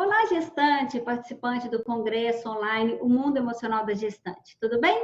Olá, gestante, participante do Congresso Online O Mundo Emocional da Gestante, tudo bem?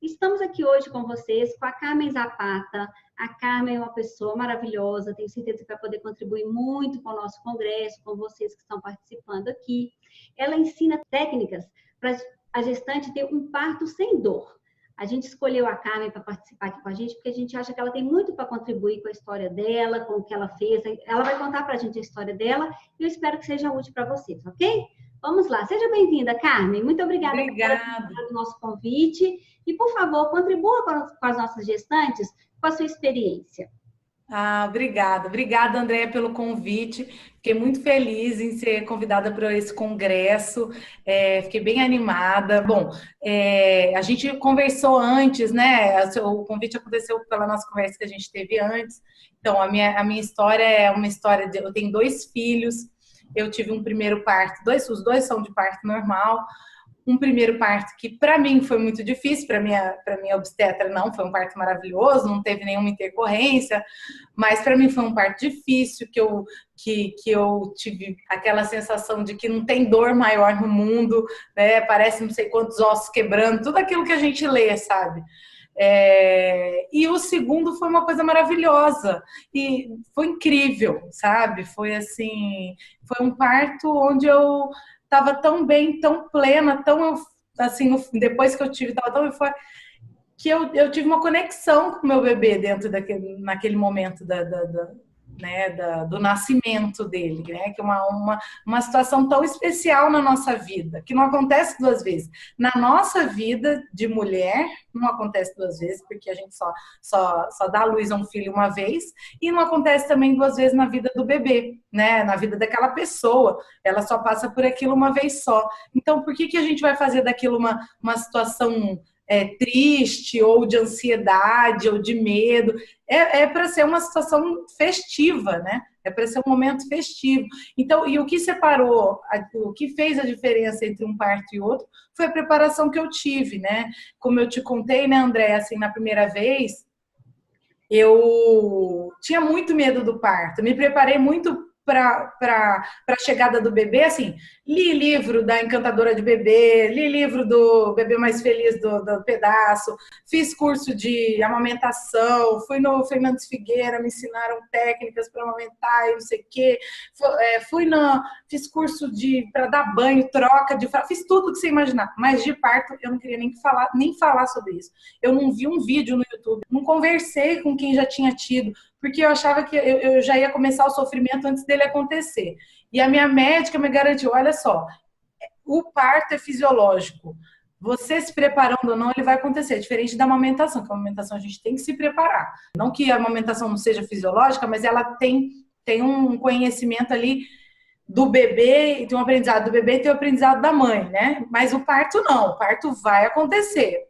Estamos aqui hoje com vocês, com a Carmen Zapata. A Carmen é uma pessoa maravilhosa, tenho certeza que vai poder contribuir muito com o nosso congresso, com vocês que estão participando aqui. Ela ensina técnicas para a gestante ter um parto sem dor. A gente escolheu a Carmen para participar aqui com a gente, porque a gente acha que ela tem muito para contribuir com a história dela, com o que ela fez. Ela vai contar para a gente a história dela e eu espero que seja útil para vocês, ok? Vamos lá, seja bem-vinda, Carmen. Muito obrigada por aceitar o nosso convite. E, por favor, contribua com as nossas gestantes com a sua experiência. Obrigada. Obrigada, Andréia, pelo convite. Fiquei muito feliz em ser convidada para esse congresso. Fiquei bem animada. Bom, a gente conversou antes, né? O convite aconteceu pela nossa conversa que a gente teve antes. Então, a minha história é uma história de... Eu tenho 2 filhos. Eu tive um primeiro parto. Os dois são de parto normal. Um primeiro parto que para mim foi muito difícil, para minha obstetra não, foi um parto maravilhoso, não teve nenhuma intercorrência, mas para mim foi um parto difícil, que eu tive aquela sensação de que não tem dor maior no mundo, né? Parece não sei quantos ossos quebrando, tudo aquilo que a gente lê, sabe? E o segundo foi uma coisa maravilhosa e foi incrível, sabe? Foi assim, foi um parto onde eu estava tão bem, tão plena, tão assim, depois que eu tive, estava tão eufórica, que eu tive uma conexão com o meu bebê naquele momento do nascimento dele, né? Que é uma situação tão especial na nossa vida, que não acontece 2 vezes. Na nossa vida de mulher, não acontece 2 vezes, porque a gente só dá à luz a um filho uma vez, e não acontece também 2 vezes na vida do bebê, né? Na vida daquela pessoa, ela só passa por aquilo uma vez só. Então, por que a gente vai fazer daquilo uma situação triste, ou de ansiedade, ou de medo? É para ser uma situação festiva, né? É para ser um momento festivo. Então, e o que separou, o que fez a diferença entre um parto e outro foi a preparação que eu tive, né? Como eu te contei, né, André, assim, na primeira vez, eu tinha muito medo do parto. Me preparei muito para a chegada do bebê, assim, li livro da Encantadora de Bebê, li livro do Bebê Mais Feliz do Pedaço, fiz curso de amamentação, fui no Fernandes Figueira, me ensinaram técnicas para amamentar e não sei o quê, fiz curso para dar banho, troca de fralda, fiz tudo que você imaginar, mas de parto eu não queria nem falar sobre isso. Eu não vi um vídeo no YouTube, não conversei com quem já tinha tido, porque eu achava que eu já ia começar o sofrimento antes dele acontecer. E a minha médica me garantiu, olha só, o parto é fisiológico. Você se preparando ou não, ele vai acontecer. Diferente da amamentação, que a amamentação a gente tem que se preparar. Não que a amamentação não seja fisiológica, mas ela tem um conhecimento ali do bebê, tem um aprendizado do bebê e tem o aprendizado da mãe, né? Mas o parto não, o parto vai acontecer.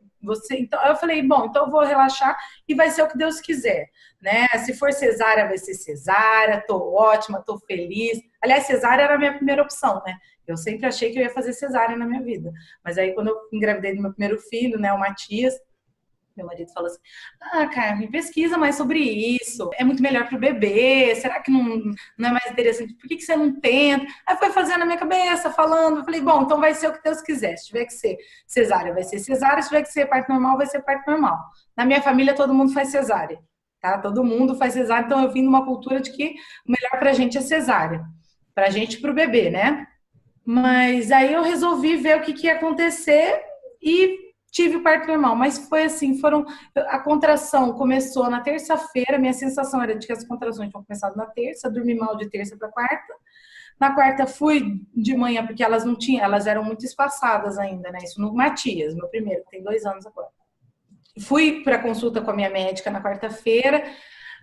Então, eu falei, bom, então eu vou relaxar e vai ser o que Deus quiser, né? Se for cesárea, vai ser cesárea, tô ótima, tô feliz. Aliás, cesárea era a minha primeira opção, né? Eu sempre achei que eu ia fazer cesárea na minha vida. Mas aí, quando eu engravidei do meu primeiro filho, né, o Matias, meu marido falou assim, Carmen, pesquisa mais sobre isso, é muito melhor pro bebê, será que não é mais interessante? Por que você não tenta? Aí foi fazendo na minha cabeça, falando, eu falei, bom, então vai ser o que Deus quiser, se tiver que ser cesárea, vai ser cesárea, se tiver que ser parto normal, vai ser parto normal. Na minha família, todo mundo faz cesárea, tá? Todo mundo faz cesárea, então eu vim numa cultura de que o melhor pra gente é cesárea, pra gente e pro bebê, né? Mas aí eu resolvi ver o que ia acontecer e tive o parto normal, mas foi assim, a contração começou na terça-feira, minha sensação era de que as contrações tinham começado na terça, dormi mal de terça para quarta. Na quarta fui de manhã, porque elas eram muito espaçadas ainda, né? Isso no Matias, meu primeiro, que tem 2 anos agora. Fui para consulta com a minha médica na quarta-feira,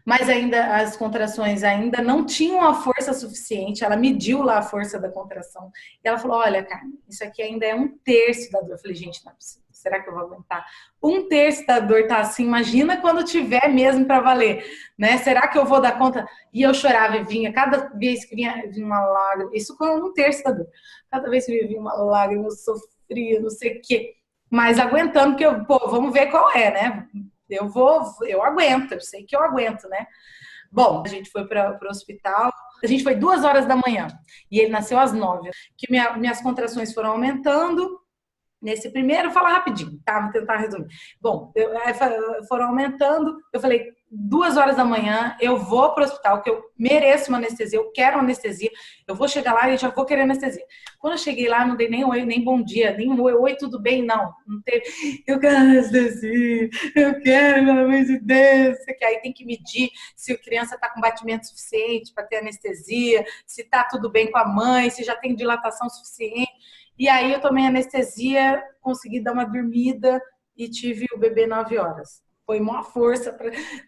mas ainda as contrações ainda não tinham a força suficiente. Ela mediu lá a força da contração e ela falou, olha, Carmen, isso aqui ainda é 1/3 da dor. Eu falei, gente, não é possível. Será que eu vou aguentar? 1/3 da dor tá assim, imagina quando tiver mesmo para valer, né? Será que eu vou dar conta? E eu chorava e vinha, cada vez que vinha uma lágrima, isso com 1/3 da dor. Cada vez que vinha uma lágrima, eu sofria, não sei o quê. Mas aguentando, porque vamos ver qual é, né? Eu aguento, eu sei que eu aguento, né? Bom, a gente foi para o hospital, a gente foi 2 horas da manhã e ele nasceu às 9. Que minhas contrações foram aumentando. Nesse primeiro, fala rapidinho, tá? Vou tentar resumir. Bom, foram aumentando. Eu falei, 2 horas da manhã, eu vou para o hospital, que eu mereço uma anestesia, eu quero uma anestesia. Eu vou chegar lá e já vou querer anestesia. Quando eu cheguei lá, não dei nem oi, nem bom dia, nem oi, tudo bem, não. Não teve. Eu quero anestesia, eu quero, pelo amor de Deus. Que aí tem que medir se a criança está com batimento suficiente para ter anestesia, se está tudo bem com a mãe, se já tem dilatação suficiente. E aí eu tomei anestesia, consegui dar uma dormida e tive o bebê 9 horas. Foi uma força,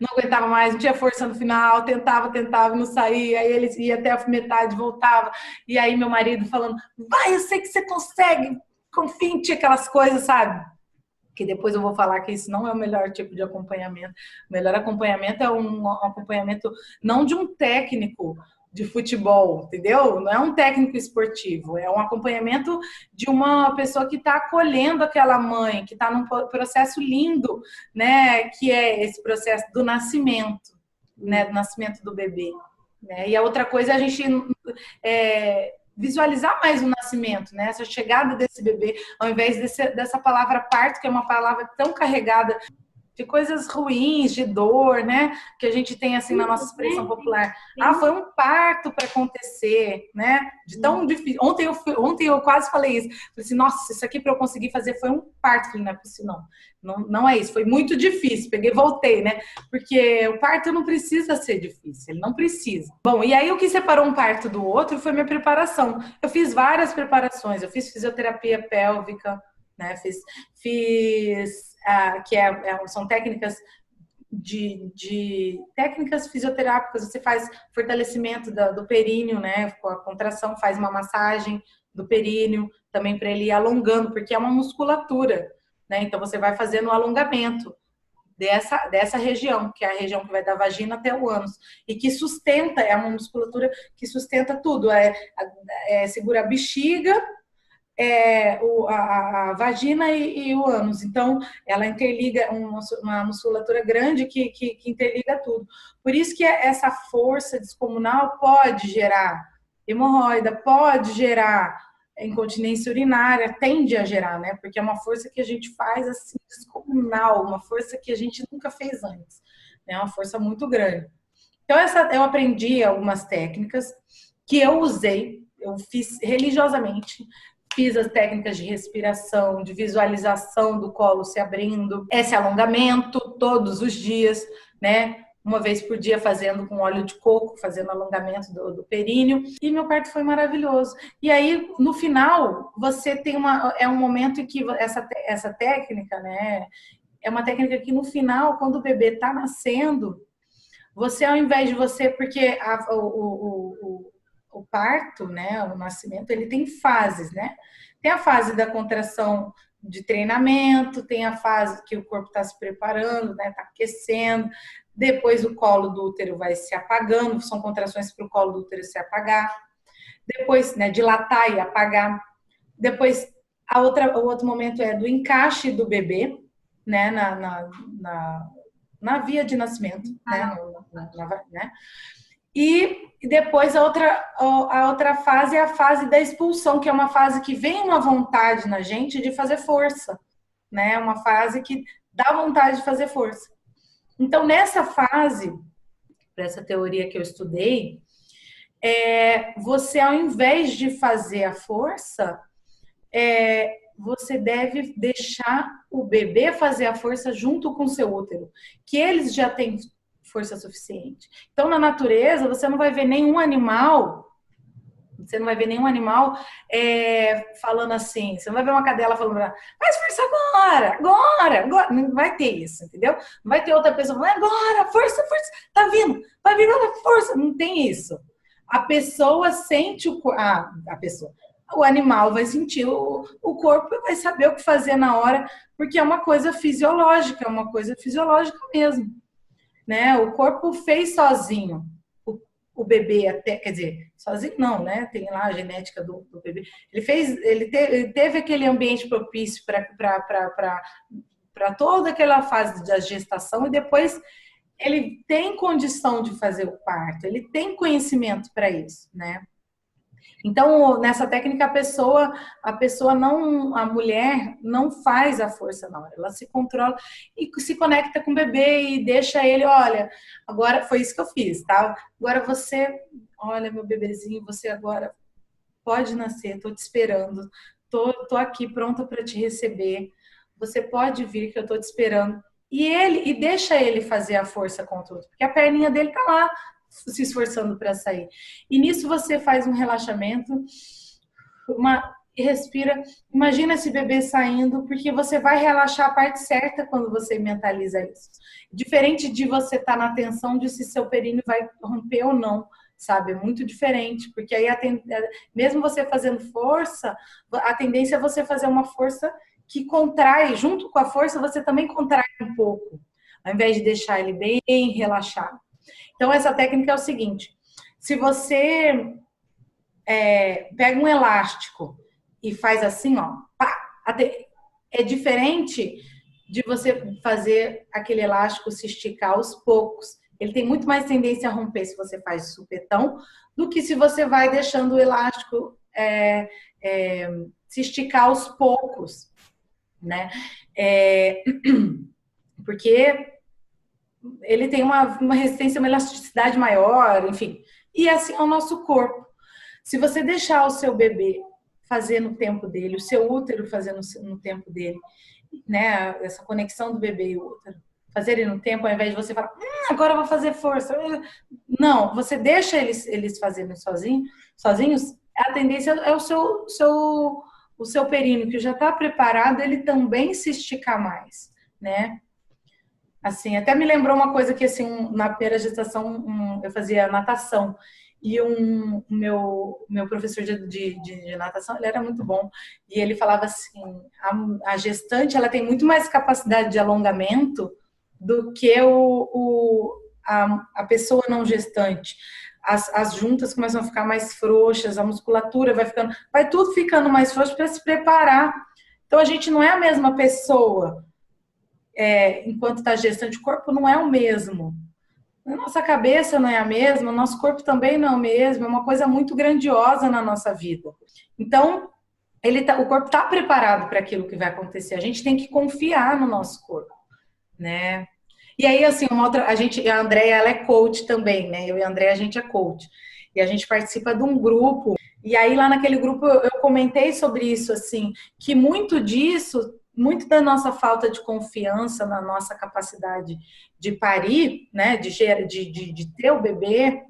não aguentava mais, não tinha força no final, tentava, não saía, aí ele ia até a metade, voltava. E aí meu marido falando, vai, eu sei que você consegue, confia em ti, aquelas coisas, sabe? Que depois eu vou falar que isso não é o melhor tipo de acompanhamento. O melhor acompanhamento é um acompanhamento não de um técnico de futebol, entendeu? Não é um técnico esportivo, é um acompanhamento de uma pessoa que está acolhendo aquela mãe, que está num processo lindo, né? Que é esse processo do nascimento, né? Do nascimento do bebê. Né? E a outra coisa é a gente visualizar mais o nascimento, né? Essa chegada desse bebê, ao invés dessa palavra parto, que é uma palavra tão carregada de coisas ruins, de dor, né? Que a gente tem assim na nossa expressão popular. Ah, foi um parto para acontecer, né? De tão difícil. Ontem eu quase falei isso. Falei assim, nossa, isso aqui para eu conseguir fazer foi um parto. Falei, não é possível, não é isso. Foi muito difícil. Peguei, voltei, né? Porque o parto não precisa ser difícil, ele não precisa. Bom, e aí o que separou um parto do outro foi minha preparação. Eu fiz várias preparações. Eu fiz fisioterapia pélvica, né? São técnicas de técnicas fisioterápicas. Você faz fortalecimento do períneo, né? Com a contração, faz uma massagem do períneo também para ele ir alongando, porque é uma musculatura, né? Então você vai fazendo o alongamento dessa região, que é a região que vai da vagina até o ânus, e que sustenta, é uma musculatura que sustenta tudo, segura a bexiga, a vagina e o ânus. Então, ela interliga uma musculatura grande que interliga tudo. Por isso que essa força descomunal pode gerar hemorroida, pode gerar incontinência urinária, tende a gerar, né? Porque é uma força que a gente faz assim, descomunal, uma força que a gente nunca fez antes. É uma força muito grande. Então, eu aprendi algumas técnicas que eu usei, eu fiz religiosamente. Fiz as técnicas de respiração, de visualização do colo se abrindo, esse alongamento todos os dias, né? Uma vez por dia fazendo com óleo de coco, fazendo alongamento do períneo. E meu parto foi maravilhoso. E aí, no final, você tem um momento em que essa técnica, né? É uma técnica que no final, quando o bebê está nascendo, você, ao invés de você, porque o parto, né, o nascimento, ele tem fases, né? Tem a fase da contração de treinamento, tem a fase que o corpo está se preparando, né, está aquecendo, depois o colo do útero vai se apagando, são contrações para o colo do útero se apagar, depois, né, dilatar e apagar, depois o outro momento é do encaixe do bebê, né, na via de nascimento, né? E depois a outra fase é a fase da expulsão, que é uma fase que vem uma vontade na gente de fazer força, né? Uma fase que dá vontade de fazer força. Então, nessa fase, para essa teoria que eu estudei, você, ao invés de fazer a força, você deve deixar o bebê fazer a força junto com o seu útero, que eles já têm força suficiente. Então, na natureza, você não vai ver nenhum animal falando assim, você não vai ver uma cadela falando, faz força agora, não vai ter isso, entendeu? Não vai ter outra pessoa falando, agora, força, tá vindo, vai vir outra força, não tem isso. A pessoa sente o animal vai sentir, o corpo vai saber o que fazer na hora, porque é uma coisa fisiológica mesmo. Né? O corpo fez sozinho o bebê até, quer dizer, sozinho não, né? Tem lá a genética do bebê. Ele teve aquele ambiente propício para toda aquela fase da gestação e depois ele tem condição de fazer o parto, ele tem conhecimento para isso, né? Então, nessa técnica, a mulher não faz a força, não. Ela se controla e se conecta com o bebê e deixa ele, olha, agora foi isso que eu fiz, tá? Agora você, olha, meu bebezinho, você agora pode nascer, tô te esperando, tô aqui pronta para te receber. Você pode vir que eu tô te esperando. E deixa ele fazer a força contra o outro, porque a perninha dele tá lá se esforçando para sair. E nisso você faz um relaxamento, e respira. Imagina esse bebê saindo, porque você vai relaxar a parte certa quando você mentaliza isso. Diferente de você estar na tensão de se seu períneo vai romper ou não, sabe? É muito diferente, porque aí mesmo você fazendo força, a tendência é você fazer uma força que contrai, junto com a força você também contrai um pouco, ao invés de deixar ele bem relaxado. Então, essa técnica é o seguinte, se você pega um elástico e faz assim, ó, pá, é diferente de você fazer aquele elástico se esticar aos poucos. Ele tem muito mais tendência a romper se você faz de supetão do que se você vai deixando o elástico se esticar aos poucos, né? Porque ele tem uma resistência, uma elasticidade maior, enfim. E assim é o nosso corpo. Se você deixar o seu bebê fazer no tempo dele, o seu útero fazer no tempo dele, né? Essa conexão do bebê e o útero, fazerem no tempo, ao invés de você falar, agora eu vou fazer força. Não, você deixa eles fazerem sozinhos, a tendência é o seu períneo, que já está preparado, ele também se esticar mais, né? Assim, até me lembrou uma coisa que, assim, na primeira gestação, eu fazia natação. E meu professor de natação, ele era muito bom. E ele falava assim, a gestante, ela tem muito mais capacidade de alongamento do que a pessoa não gestante. As juntas começam a ficar mais frouxas, a musculatura vai tudo ficando mais frouxo para se preparar. Então, a gente não é a mesma pessoa. Enquanto está gestante, o corpo não é o mesmo. A nossa cabeça não é a mesma, o nosso corpo também não é o mesmo, é uma coisa muito grandiosa na nossa vida. Então, o corpo está preparado para aquilo que vai acontecer. A gente tem que confiar no nosso corpo, né? E aí, assim, a Andréia, ela é coach também, né? Eu e a Andréia, a gente é coach. E a gente participa de um grupo. E aí, lá naquele grupo, eu comentei sobre isso, assim, que muito da nossa falta de confiança na nossa capacidade de parir, né, de ter o bebê,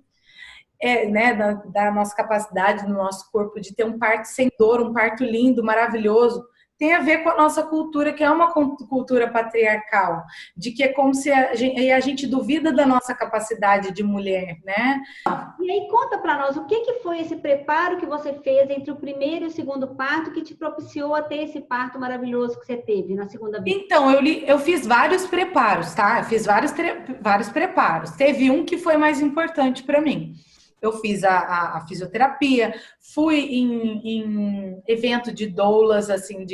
né, da nossa capacidade no nosso corpo de ter um parto sem dor, um parto lindo, maravilhoso, tem a ver com a nossa cultura, que é uma cultura patriarcal, de que é como se a gente duvida da nossa capacidade de mulher, né? E aí, conta para nós, o que foi esse preparo que você fez entre o primeiro e o segundo parto que te propiciou a ter esse parto maravilhoso que você teve na segunda vez? Então, eu fiz vários preparos, tá? Eu fiz vários preparos. Teve um que foi mais importante para mim. Eu fiz a fisioterapia, fui em evento de doulas, assim,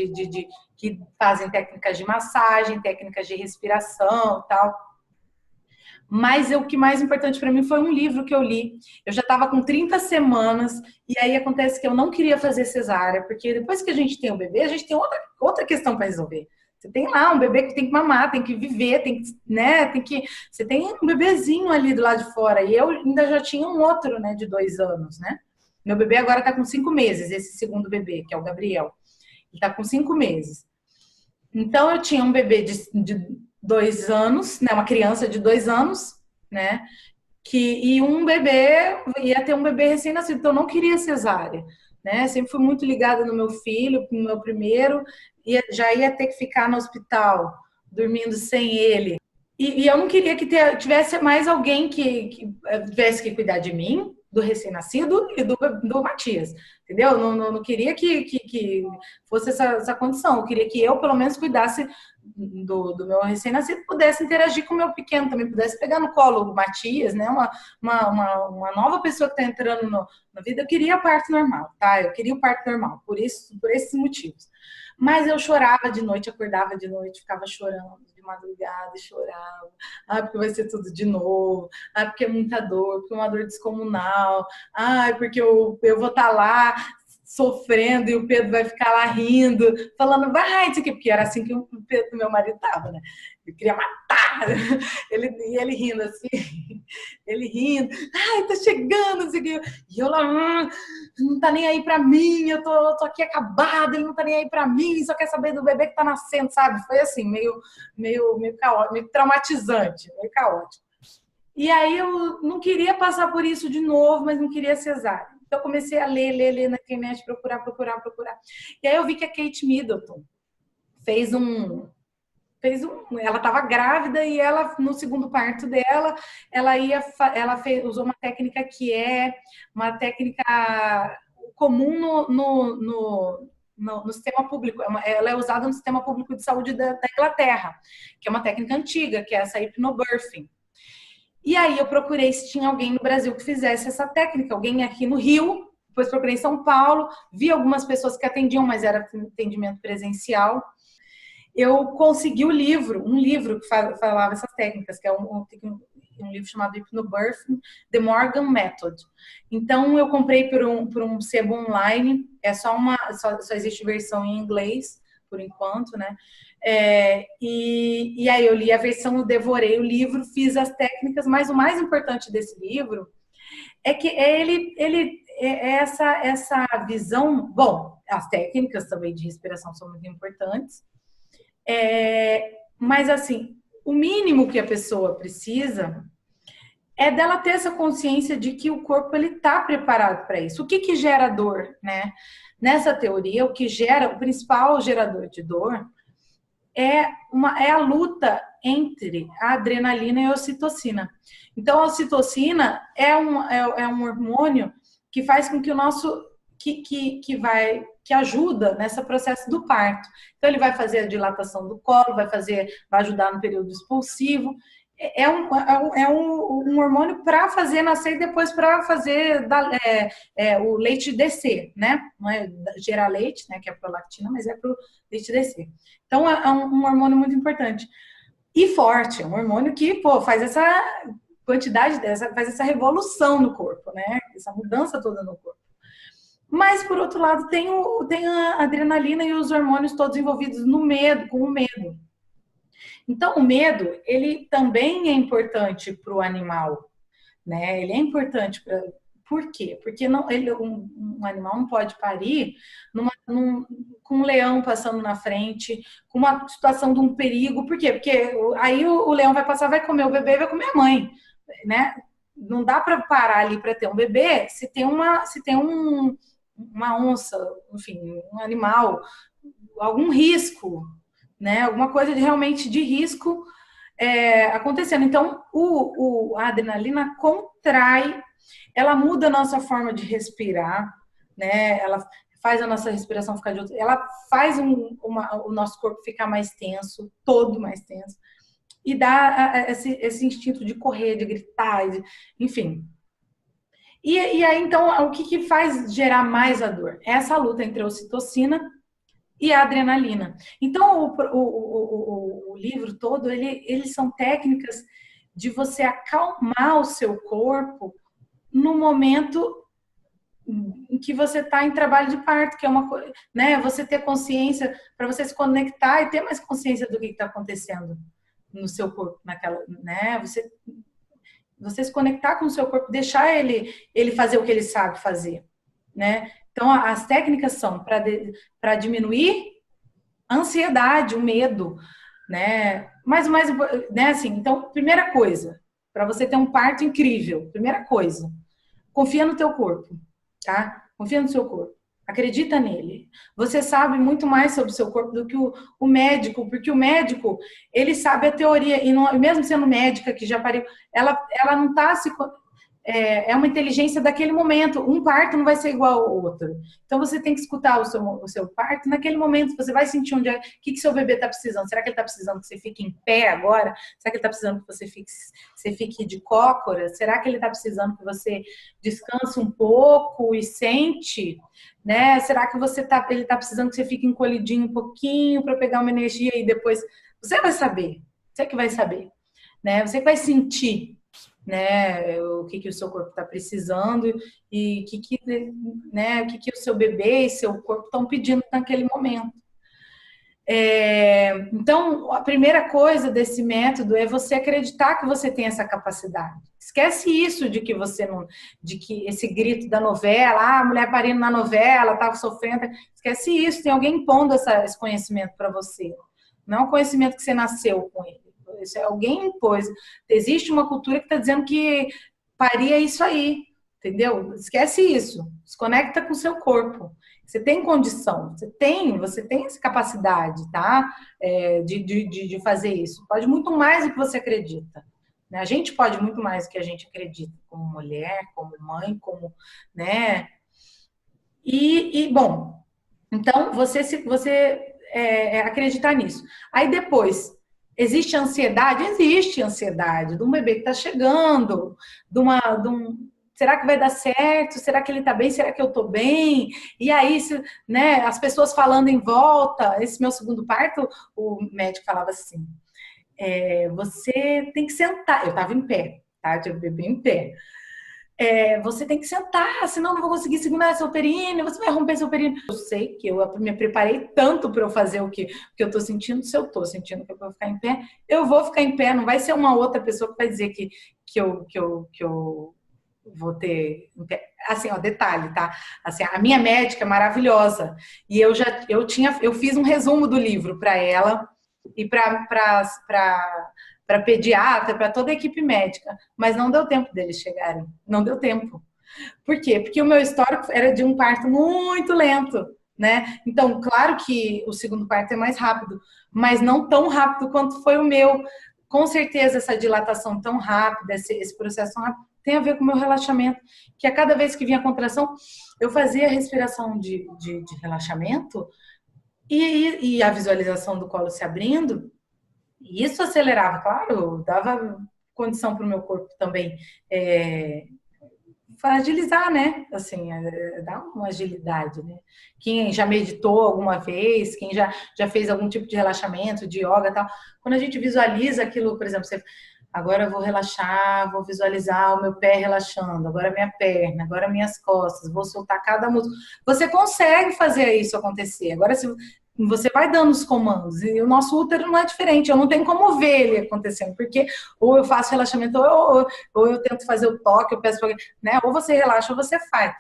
que fazem técnicas de massagem, técnicas de respiração e tal. Mas o que mais importante para mim foi um livro que eu li. Eu já estava com 30 semanas e aí acontece que eu não queria fazer cesárea, porque depois que a gente tem o bebê, a gente tem outra questão para resolver. Você tem lá um bebê que tem que mamar, tem que viver, né? Você tem um bebezinho ali do lado de fora. E eu ainda já tinha um outro, né, de 2 anos, né? Meu bebê agora está com 5 meses, esse segundo bebê, que é o Gabriel. Ele está com 5 meses. Então, eu tinha um bebê de 2 anos, né? Uma criança de 2 anos, né? E um bebê, ia ter um bebê recém-nascido. Então, eu não queria cesárea, né? Sempre fui muito ligada no meu filho, no meu primeiro. Já ia ter que ficar no hospital, dormindo sem ele. E eu não queria que tivesse mais alguém que tivesse que cuidar de mim, do recém-nascido e do Matias, entendeu? Não queria que fosse essa condição. Eu queria que eu, pelo menos, cuidasse do meu recém-nascido pudesse interagir com o meu pequeno, também pudesse pegar no colo o Matias, né? Uma nova pessoa que está entrando na vida. Eu queria parto normal, tá? Eu queria o parto normal, por esses motivos. Mas eu chorava de noite, acordava de noite, ficava chorando de madrugada, chorava. Porque vai ser tudo de novo. Porque é muita dor, porque é uma dor descomunal. Porque eu vou estar lá sofrendo e o Pedro vai ficar lá rindo, falando, vai, isso aqui, porque era assim que o Pedro, meu marido, estava, né? Ele queria matar, ele rindo assim, ele rindo, tá chegando, isso aqui. E eu lá, não tá nem aí pra mim, eu tô aqui acabada, ele não tá nem aí pra mim, só quer saber do bebê que tá nascendo, sabe? Foi assim, meio caótico, meio traumatizante, meio caótico. E aí eu não queria passar por isso de novo, mas não queria cesárea. Então, eu comecei a ler na internet, procurar. E aí eu vi que a Kate Middleton fez ela estava grávida e ela, no segundo parto dela, usou uma técnica que é uma técnica comum no sistema público. Ela é usada no sistema público de saúde da Inglaterra, que é uma técnica antiga, que é essa hipnobirthing. E aí eu procurei se tinha alguém no Brasil que fizesse essa técnica, alguém aqui no Rio, depois procurei em São Paulo, vi algumas pessoas que atendiam, mas era atendimento presencial. Eu consegui um livro que falava essas técnicas, que é um livro chamado Hypnobirthing, The Morgan Method. Então eu comprei por um sebo online, só existe versão em inglês, por enquanto, né? E aí eu li a versão, eu devorei o livro, fiz as técnicas, mas o mais importante desse livro é que essa visão. Bom, as técnicas também de respiração são muito importantes, mas assim, o mínimo que a pessoa precisa é dela ter essa consciência de que o corpo ele está preparado para isso. O que gera dor, né? Nessa teoria, o principal gerador de dor é a luta entre a adrenalina e a ocitocina. Então, a ocitocina é um hormônio que faz com que o nosso que ajuda nesse processo do parto. Então, ele vai fazer a dilatação do colo, vai ajudar no período expulsivo. É um hormônio para fazer nascer e depois para fazer o leite descer, né? Não é gerar leite, né? Que é a prolactina, mas é para o leite descer. Então, é um hormônio muito importante. E forte, é um hormônio que, faz essa quantidade, faz essa revolução no corpo, né? Essa mudança toda no corpo. Mas, por outro lado, tem a adrenalina e os hormônios todos envolvidos com o medo. Então, o medo, ele também é importante para o animal, né? Ele é importante para... Por quê? Porque um animal não pode parir com um leão passando na frente, com uma situação de um perigo. Por quê? Porque aí o leão vai passar, vai comer o bebê e vai comer a mãe, né? Não dá para parar ali para ter um bebê se tem uma onça, enfim, um animal, algum risco, né? Alguma coisa realmente de risco acontecendo. Então, a adrenalina contrai, ela muda a nossa forma de respirar, né? Ela faz a nossa respiração ficar de outro, ela faz o nosso corpo ficar mais tenso, todo mais tenso, e dá esse instinto de correr, de gritar, enfim. E aí, então, o que faz gerar mais a dor? É essa luta entre a ocitocina e a adrenalina. Então, o livro todo, eles são técnicas de você acalmar o seu corpo no momento em que você está em trabalho de parto, que é uma coisa, né? Você ter consciência, para você se conectar e ter mais consciência do que está acontecendo no seu corpo, né? Você se conectar com o seu corpo, deixar ele fazer o que ele sabe fazer, né? Então, as técnicas são para diminuir a ansiedade, o medo, né? Mas mais, né? Assim, então, primeira coisa, para você ter um parto incrível, primeira coisa, confia no teu corpo, tá? Confia no seu corpo. Acredita nele. Você sabe muito mais sobre o seu corpo do que o médico, porque o médico, ele sabe a teoria, e mesmo sendo médica que já pariu, ela não está é uma inteligência daquele momento. Um parto não vai ser igual ao outro. Então, você tem que escutar o seu parto naquele momento. Você vai sentir onde o que seu bebê está precisando. Será que ele está precisando que você fique em pé agora? Será que ele está precisando que você fique de cócora? Será que ele está precisando que você descanse um pouco e sente? Né? Será que ele está precisando que você fique encolhidinho um pouquinho para pegar uma energia e depois... Você vai saber. Você que vai saber. Né? Você que vai sentir, né, o que o seu corpo está precisando e o que o seu bebê e seu corpo estão pedindo naquele momento. Então, a primeira coisa desse método é você acreditar que você tem essa capacidade. Esquece isso de que esse grito da novela, a mulher parindo na novela, estava sofrendo. Esquece isso, tem alguém impondo esse conhecimento para você. Não é um conhecimento que você nasceu com ele. Isso alguém impôs. Existe uma cultura que está dizendo que parir é isso aí, entendeu? Esquece isso. Desconecta com o seu corpo. Você tem condição, você tem essa capacidade, tá? De fazer isso. Pode muito mais do que você acredita. Né? A gente pode muito mais do que a gente acredita, como mulher, como mãe, como, né? Bom, então você acreditar nisso. Aí depois, existe ansiedade? Existe ansiedade de um bebê que está chegando, será que vai dar certo? Será que ele está bem? Será que eu estou bem? E aí, né, as pessoas falando em volta. Esse meu segundo parto, o médico falava assim, você tem que sentar. Eu estava em pé, tá? Eu bebê em pé. Você tem que sentar, senão eu não vou conseguir segurar seu períneo, você vai romper seu períneo. Eu sei que eu me preparei tanto para eu fazer o que eu estou sentindo. Se eu estou sentindo que eu vou ficar em pé, eu vou ficar em pé. Não vai ser uma outra pessoa que vai dizer que eu vou ter... Assim, ó, detalhe, tá? Assim, a minha médica é maravilhosa. E eu fiz um resumo do livro para ela e para pediatra, para toda a equipe médica, mas não deu tempo deles chegarem, não deu tempo. Por quê? Porque o meu histórico era de um parto muito lento, né? Então, claro que o segundo parto é mais rápido, mas não tão rápido quanto foi o meu. Com certeza, essa dilatação tão rápida, esse processo tão rápido, tem a ver com o meu relaxamento, que a cada vez que vinha a contração, eu fazia a respiração de relaxamento e a visualização do colo se abrindo. E isso acelerava, claro, dava condição para o meu corpo também agilizar, né? Assim, dá uma agilidade, né? Quem já meditou alguma vez, quem já fez algum tipo de relaxamento, de yoga e tal, quando a gente visualiza aquilo, por exemplo, agora eu vou relaxar, vou visualizar o meu pé relaxando, agora minha perna, agora minhas costas, vou soltar cada músculo. Você consegue fazer isso acontecer. Agora, se você vai dando os comandos, e o nosso útero não é diferente, eu não tenho como ver ele acontecendo, porque ou eu faço relaxamento, ou eu tento fazer o toque, eu peço pra alguém, né? Ou você relaxa ou você faz.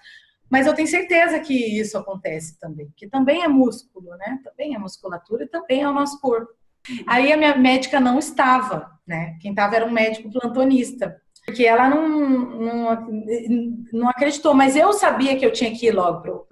Mas eu tenho certeza que isso acontece também, que também é músculo, né? Também é musculatura e também é o nosso corpo. Aí a minha médica não estava, né? Quem estava era um médico plantonista, porque ela não acreditou, mas eu sabia que eu tinha que ir logo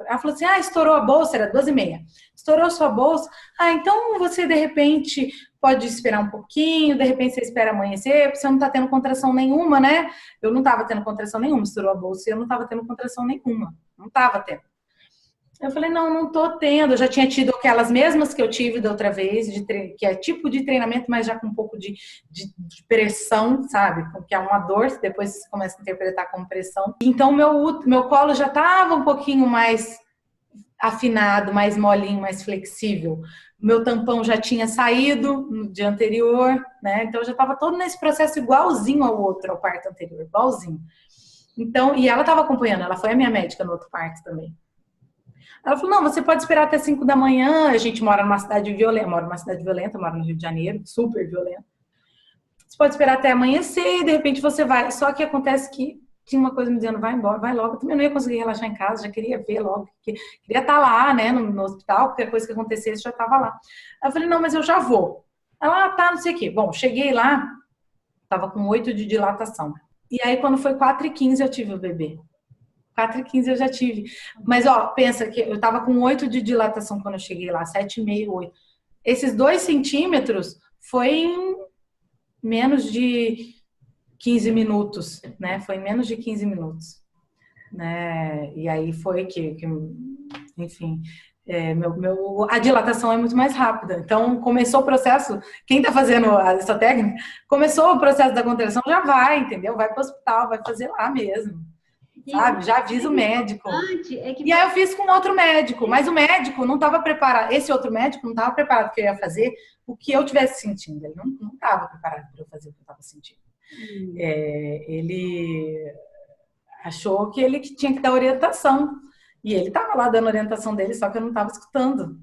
ela falou assim, estourou a bolsa, era 12h30. Estourou sua bolsa, então você de repente pode esperar um pouquinho, de repente você espera amanhecer, porque você não tá tendo contração nenhuma, né? Eu não tava tendo contração nenhuma, estourou a bolsa e eu não tava tendo contração nenhuma. Não tava tendo. Eu falei, não tô tendo. Eu já tinha tido aquelas mesmas que eu tive da outra vez, que é tipo de treinamento, mas já com um pouco de pressão, sabe? Que é uma dor, depois você começa a interpretar como pressão. Então, meu colo já estava um pouquinho mais afinado, mais molinho, mais flexível. Meu tampão já tinha saído no dia anterior, né? Então, eu já estava todo nesse processo igualzinho ao outro, ao parto anterior, igualzinho. Então, e ela estava acompanhando, ela foi a minha médica no outro parto também. Ela falou, não, você pode esperar até 5 da manhã, a gente mora numa cidade violenta, moro no Rio de Janeiro, super violenta. Você pode esperar até amanhecer e de repente você vai. Só que acontece que tinha uma coisa me dizendo, vai embora, vai logo. Eu também não ia conseguir relaxar em casa, já queria ver logo, queria estar lá, né, no hospital, qualquer coisa que acontecesse, já estava lá. Eu falei, não, mas eu já vou. Ela, tá, não sei o quê. Bom, cheguei lá, tava com 8 de dilatação. E aí, quando foi 4h15, eu tive o bebê. 4h15 eu já tive. Mas, pensa que eu tava com 8 de dilatação quando eu cheguei lá, 7,5, 8. Esses 2 centímetros foi em menos de 15 minutos, né? Foi em menos de 15 minutos, né? E aí foi que enfim, a dilatação é muito mais rápida. Então, começou o processo, quem está fazendo essa técnica, começou o processo da contração, já vai, entendeu? Vai para o hospital, vai fazer lá mesmo, sabe? Já avisa o médico. E aí eu fiz com outro médico, mas o médico não estava preparado, esse outro médico não estava preparado que eu ia fazer o que eu estivesse sentindo. Ele não estava preparado para eu fazer o que eu estava sentindo. Ele achou que ele tinha que dar orientação. E ele estava lá dando orientação dele, só que eu não estava escutando.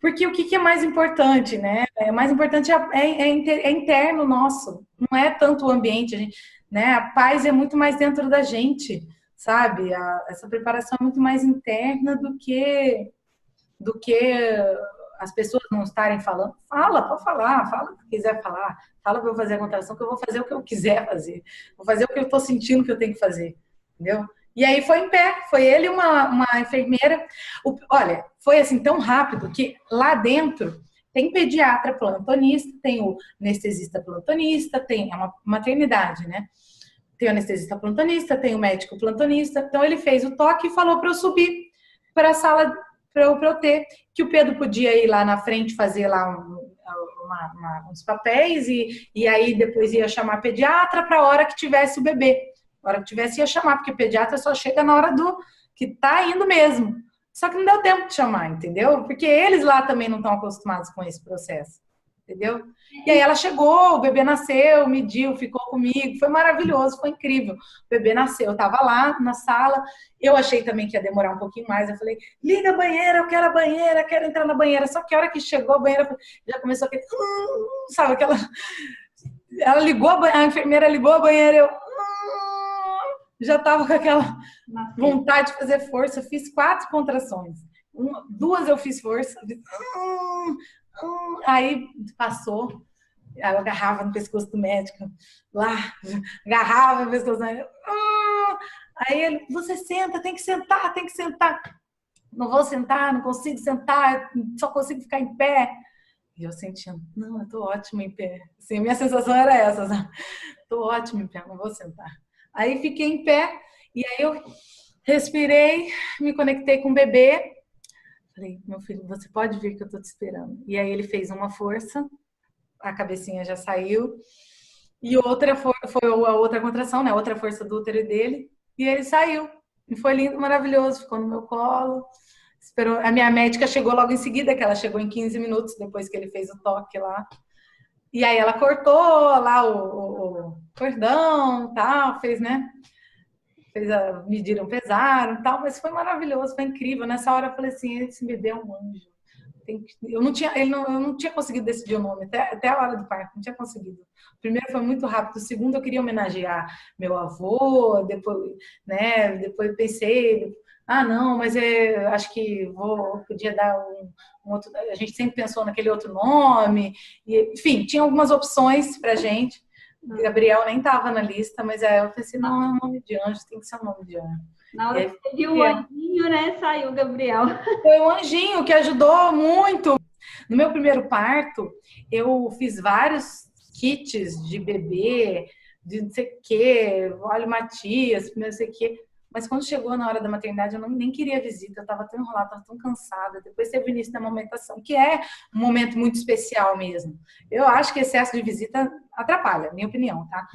Porque o que é mais importante, né? O mais importante é interno nosso. Não é tanto o ambiente, né? A paz é muito mais dentro da gente, sabe? Essa preparação é muito mais interna do que as pessoas não estarem falando. Pode falar, fala o que quiser falar. Fala para eu fazer a contração, que eu vou fazer o que eu quiser fazer. Vou fazer o que eu estou sentindo que eu tenho que fazer, entendeu? E aí foi em pé, foi ele e uma enfermeira. Olha, foi assim tão rápido que lá dentro tem pediatra plantonista, tem o anestesista plantonista, tem uma maternidade, né? Tem o anestesista plantonista, tem o médico plantonista. Então ele fez o toque e falou para eu subir para a sala para eu ter, que o Pedro podia ir lá na frente fazer lá uns papéis e aí depois ia chamar a pediatra para a hora que tivesse o bebê. A hora que tivesse, ia chamar, porque o pediatra só chega na hora do que tá indo mesmo. Só que não deu tempo de chamar, entendeu? Porque eles lá também não estão acostumados com esse processo, entendeu? E aí ela chegou, o bebê nasceu, mediu, ficou comigo, foi maravilhoso, foi incrível. O bebê nasceu, eu tava lá na sala, eu achei também que ia demorar um pouquinho mais, eu falei, liga a banheira, eu quero a banheira, quero entrar na banheira. Só que a hora que chegou a banheira, já começou aquele, sabe, aquela... Ela ligou, a enfermeira ligou a banheira, eu... já estava com aquela vontade de fazer força. Eu fiz 4 contrações. 2 eu fiz força. Aí passou. Aí eu agarrava no pescoço do médico. Lá, agarrava no pescoço do médico. Aí ele, você senta, tem que sentar, tem que sentar. Não vou sentar, não consigo sentar, só consigo ficar em pé. E eu sentindo, não, eu tô ótima em pé. Assim, minha sensação era essa, sabe? Tô ótima em pé, não vou sentar. Aí fiquei em pé, e aí eu respirei, me conectei com o bebê. Falei, meu filho, você pode vir que eu tô te esperando. E aí ele fez uma força, a cabecinha já saiu, e outra foi a outra contração, né? Outra força do útero dele, e ele saiu. E foi lindo, maravilhoso, ficou no meu colo. Esperou. A minha médica chegou logo em seguida, que ela chegou em 15 minutos depois que ele fez o toque lá. E aí ela cortou lá o cordão, tal, fez, né? Mediram, pesaram, tal, mas foi maravilhoso, foi incrível. Nessa hora eu falei assim, esse bebê é um anjo. Eu não tinha conseguido decidir o nome, até a hora do parto, não tinha conseguido. O primeiro foi muito rápido, o segundo eu queria homenagear meu avô, depois pensei, não, mas acho que podia dar um outro, a gente sempre pensou naquele outro nome, enfim, tinha algumas opções pra gente. Gabriel nem estava na lista, mas aí eu pensei, não, é um nome de anjo, tem que ser um nome de anjo. Na hora que você viu o anjinho, né, saiu o Gabriel. Foi um anjinho que ajudou muito. No meu primeiro parto, eu fiz vários kits de bebê, de não sei o quê, óleo Matias, não sei o quê. Mas quando chegou na hora da maternidade, eu nem queria visita, eu estava tão enrolada, estava tão cansada. Depois teve o início da amamentação, que é um momento muito especial mesmo. Eu acho que excesso de visita atrapalha, minha opinião, tá?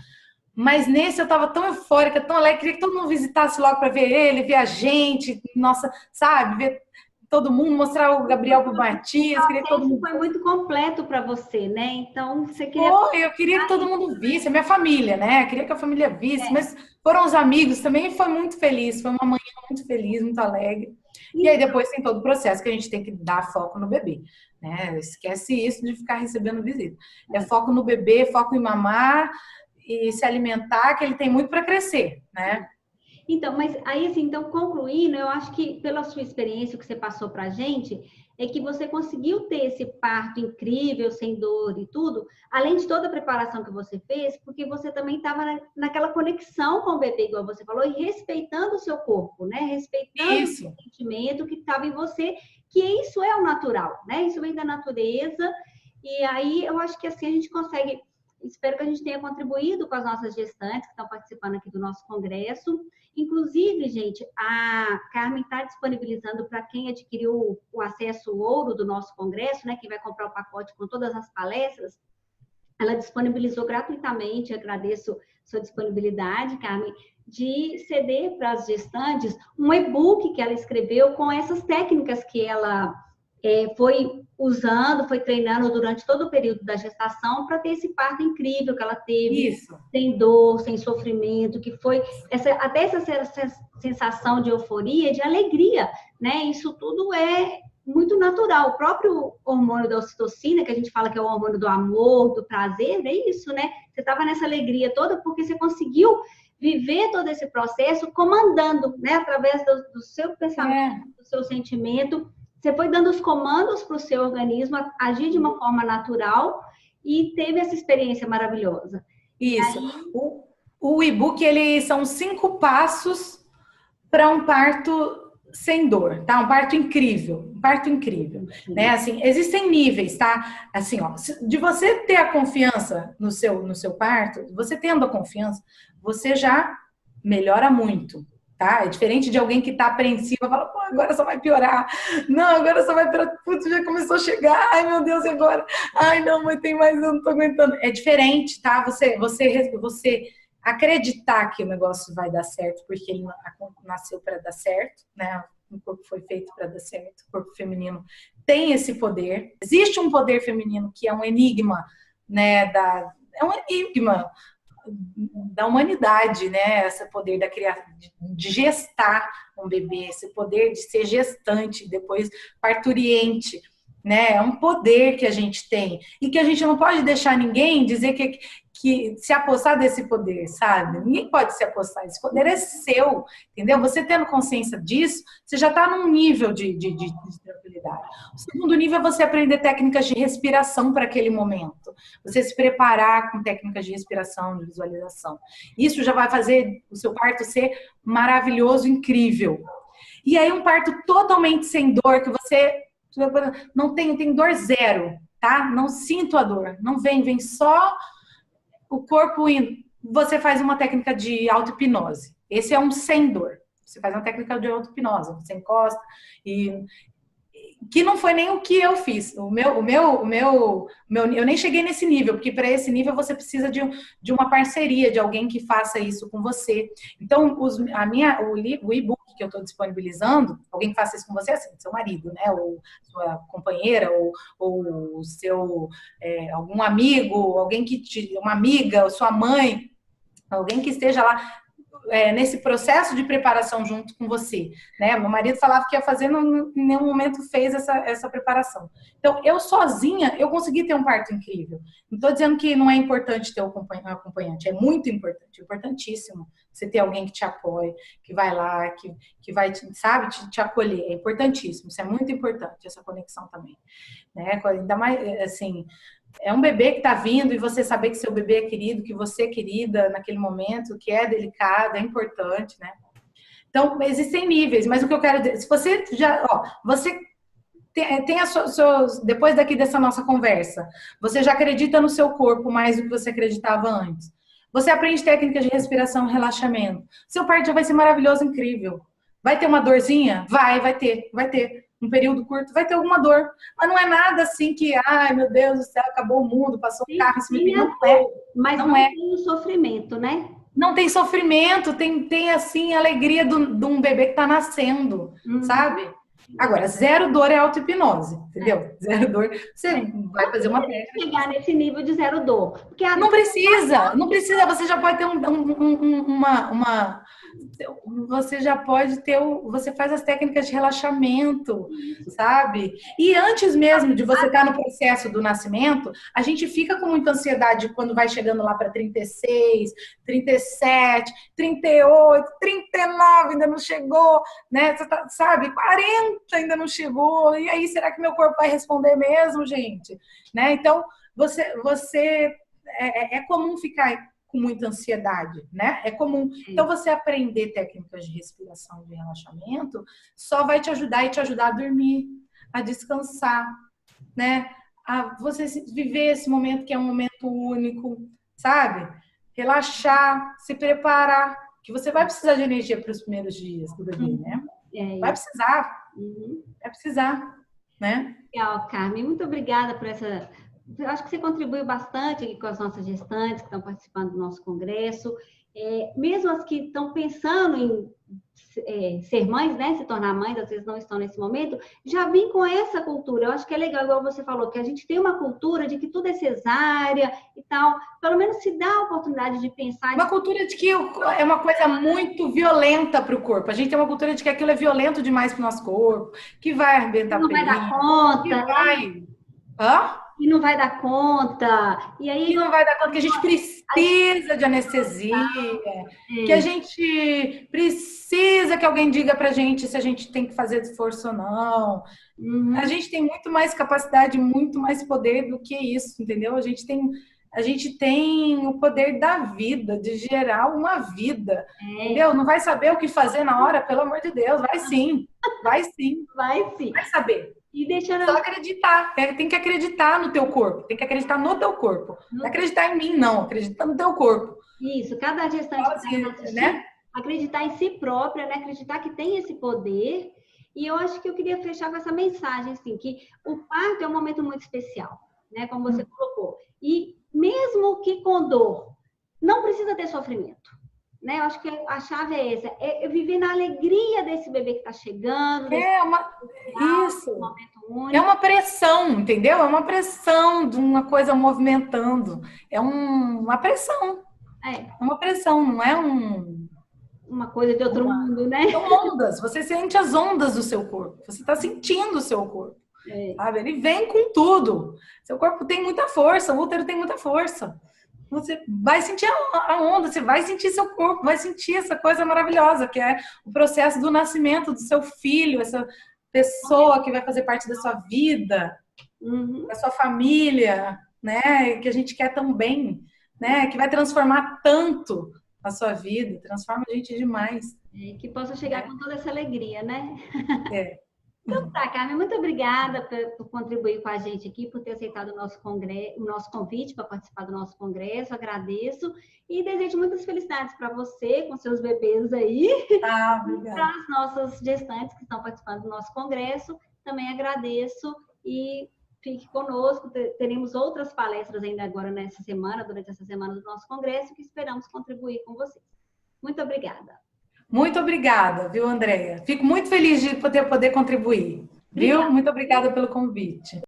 Mas nesse eu estava tão eufórica, tão alegre, queria que todo mundo visitasse logo para ver ele, ver a gente, nossa, sabe, ver todo mundo, mostrar o Gabriel pro Matias, queria que todo mundo... Foi muito completo para você, né? Então, você queria... eu queria que todo mundo visse, a minha família, né? Eu queria que a família visse, mas foram os amigos também, e foi muito feliz, foi uma manhã muito feliz, muito alegre. E aí depois tem todo o processo que a gente tem que dar foco no bebê, né? Esquece isso de ficar recebendo visita. É foco no bebê, foco em mamar e se alimentar, que ele tem muito para crescer, né? Então, mas aí, assim, então, concluindo, eu acho que pela sua experiência, o que você passou pra gente, é que você conseguiu ter esse parto incrível, sem dor e tudo, além de toda a preparação que você fez, porque você também estava naquela conexão com o bebê, igual você falou, e respeitando o seu corpo, né? Respeitando o sentimento que estava em você, que isso é o natural, né? Isso vem da natureza, e aí eu acho que assim a gente consegue... espero que a gente tenha contribuído com as nossas gestantes que estão participando aqui do nosso congresso. Inclusive, gente, a Carmen está disponibilizando para quem adquiriu o acesso ouro do nosso congresso, né, que vai comprar o pacote com todas as palestras, ela disponibilizou gratuitamente, agradeço sua disponibilidade, Carmen, de ceder para as gestantes um e-book que ela escreveu com essas técnicas que ela foi usando, foi treinando durante todo o período da gestação para ter esse parto incrível que ela teve, Isso. sem dor, sem sofrimento, que foi até essa sensação de euforia, de alegria, né? Isso tudo é muito natural. O próprio hormônio da ocitocina, que a gente fala que é o hormônio do amor, do prazer, é isso, né? Você estava nessa alegria toda porque você conseguiu viver todo esse processo comandando, né? Através do seu pensamento, do seu sentimento. Você foi dando os comandos para o seu organismo agir de uma forma natural e teve essa experiência maravilhosa. Isso. O e-book, são 5 passos para um parto sem dor, tá? Um parto incrível, né? Assim, existem níveis, tá? Assim, ó, de você ter a confiança no seu parto, você tendo a confiança, você já melhora muito, tá? É diferente de alguém que tá apreensiva, fala, pô, agora só vai piorar. Não, agora só vai piorar. Putz, já começou a chegar. Ai, meu Deus, e agora? Ai, não, mas tem mais, eu não tô aguentando. É diferente, tá? Você acreditar que o negócio vai dar certo, porque ele nasceu para dar certo, né? O corpo foi feito para dar certo. O corpo feminino tem esse poder. Existe um poder feminino que é um enigma, né? É um enigma da humanidade, né? Esse poder da criação, de gestar um bebê, esse poder de ser gestante, depois parturiente, né? É um poder que a gente tem e que a gente não pode deixar ninguém dizer que se apossar desse poder, sabe? Ninguém pode se apossar, esse poder é seu, entendeu? Você tendo consciência disso, você já está num nível de tranquilidade. O segundo nível é você aprender técnicas de respiração para aquele momento, você se preparar com técnicas de respiração, de visualização. Isso já vai fazer o seu parto ser maravilhoso, incrível. E aí um parto totalmente sem dor, que você não tem dor zero, tá? Não sinto a dor, não vem só o corpo indo. Você faz uma técnica de auto-hipnose. Esse é um sem dor. Você faz uma técnica de auto-hipnose. Você encosta e... Que não foi nem o que eu fiz. Eu nem cheguei nesse nível, porque para esse nível você precisa de uma parceria, de alguém que faça isso com você. Então, o e-book que eu estou disponibilizando, alguém que faça isso com você, assim, seu marido, né? Ou sua companheira, ou o seu algum amigo, uma amiga, ou sua mãe, alguém que esteja lá nesse processo de preparação junto com você, né? Meu marido falava que ia fazer, em nenhum momento fez essa preparação. Então, eu sozinha, eu consegui ter um parto incrível. Não estou dizendo que não é importante ter um acompanhante, é muito importante, importantíssimo você ter alguém que te apoie, que vai lá, que vai, sabe, te acolher. É importantíssimo, isso é muito importante, essa conexão também, né? Ainda mais, assim... É um bebê que está vindo e você saber que seu bebê é querido, que você é querida naquele momento, que é delicado, é importante, né? Então, existem níveis, mas o que eu quero dizer, se você já, você tem as suas, depois daqui dessa nossa conversa, você já acredita no seu corpo mais do que você acreditava antes. Você aprende técnicas de respiração e relaxamento. Seu parto já vai ser maravilhoso, incrível. Vai ter uma dorzinha? Vai ter. Um período curto, vai ter alguma dor. Mas não é nada assim que, ai, meu Deus do céu, acabou o mundo, passou um carro em cima de mim. Não é. Mas não tem o sofrimento, né? Não tem sofrimento, tem assim, a alegria de um bebê que está nascendo, sabe? Agora, zero dor é auto-hipnose, entendeu? Zero dor, você vai fazer uma técnica. Chegar nesse nível de zero dor. Porque não precisa, você já pode ter você já pode ter, você faz as técnicas de relaxamento, sabe? E antes mesmo de você estar no processo do nascimento, a gente fica com muita ansiedade quando vai chegando lá para 36, 37, 38, 39, ainda não chegou, né? Você tá, sabe? 40 ainda não chegou. E aí, será que meu corpo vai responder mesmo, gente? Né? Então, é comum ficar com muita ansiedade, né? É comum. Então, você aprender técnicas de respiração, de relaxamento, só vai te ajudar a dormir, a descansar, né? a você viver esse momento que é um momento único, sabe? Relaxar, se preparar, que você vai precisar de energia para os primeiros dias do bebê, né? Vai precisar, vai precisar, né? Legal, Carmen. Muito obrigada por essa. Eu acho que você contribuiu bastante aqui com as nossas gestantes que estão participando do nosso congresso. Mesmo as que estão pensando em ser mães, né, se tornar mães, às vezes não estão nesse momento, já vim com essa cultura. Eu acho que é legal, igual você falou, que a gente tem uma cultura de que tudo é cesárea e tal. Pelo menos se dá a oportunidade de pensar. Uma cultura de que é uma coisa muito violenta para o corpo. A gente tem uma cultura de que aquilo é violento demais para o nosso corpo, que vai arrebentar não vai dar conta. Que vai... Hã? E não vai dar conta. E aí não vai dar conta, que a gente precisa de anestesia, que a gente precisa que alguém diga pra gente se a gente tem que fazer esforço ou não. A gente tem muito mais capacidade, muito mais poder do que isso, entendeu? A gente tem o poder da vida, de gerar uma vida, entendeu? Não vai saber o que fazer na hora, pelo amor de Deus, vai sim, vai sim. Vai sim. Vai saber. E deixando... Só acreditar, tem que acreditar no teu corpo, tem que acreditar no teu corpo. Não acreditar em mim, não, acreditar no teu corpo. Isso, cada gestante né? Acreditar em si própria, né? Acreditar que tem esse poder. E eu acho que eu queria fechar com essa mensagem, assim, que o parto é um momento muito especial, né? Como você colocou. E mesmo que com dor, não precisa ter sofrimento. Né? Eu acho que a chave é essa, é viver na alegria desse bebê que está chegando. Isso. É uma pressão, entendeu? É uma pressão de uma coisa movimentando. É uma pressão. É uma pressão, não é uma coisa de outro mundo, né? São ondas. Você sente as ondas do seu corpo. Você está sentindo o seu corpo. Sabe? Ele vem com tudo. Seu corpo tem muita força, o útero tem muita força. Você vai sentir a onda, você vai sentir seu corpo, vai sentir essa coisa maravilhosa, que é o processo do nascimento do seu filho, essa pessoa que vai fazer parte da sua vida, da sua família, né? Que a gente quer tão bem, né? Que vai transformar tanto a sua vida, transforma a gente demais. Que possa chegar com toda essa alegria, né? Então tá, Carmen, muito obrigada por contribuir com a gente aqui, por ter aceitado o nosso convite para participar do nosso congresso, agradeço e desejo muitas felicidades para você, com seus bebês aí, e para as nossas gestantes que estão participando do nosso congresso, também agradeço e fique conosco, teremos outras palestras ainda agora nessa semana, durante essa semana do nosso congresso, que esperamos contribuir com vocês. Muito obrigada. Muito obrigada, viu, Andréia? Fico muito feliz de poder contribuir, viu? Muito obrigada pelo convite.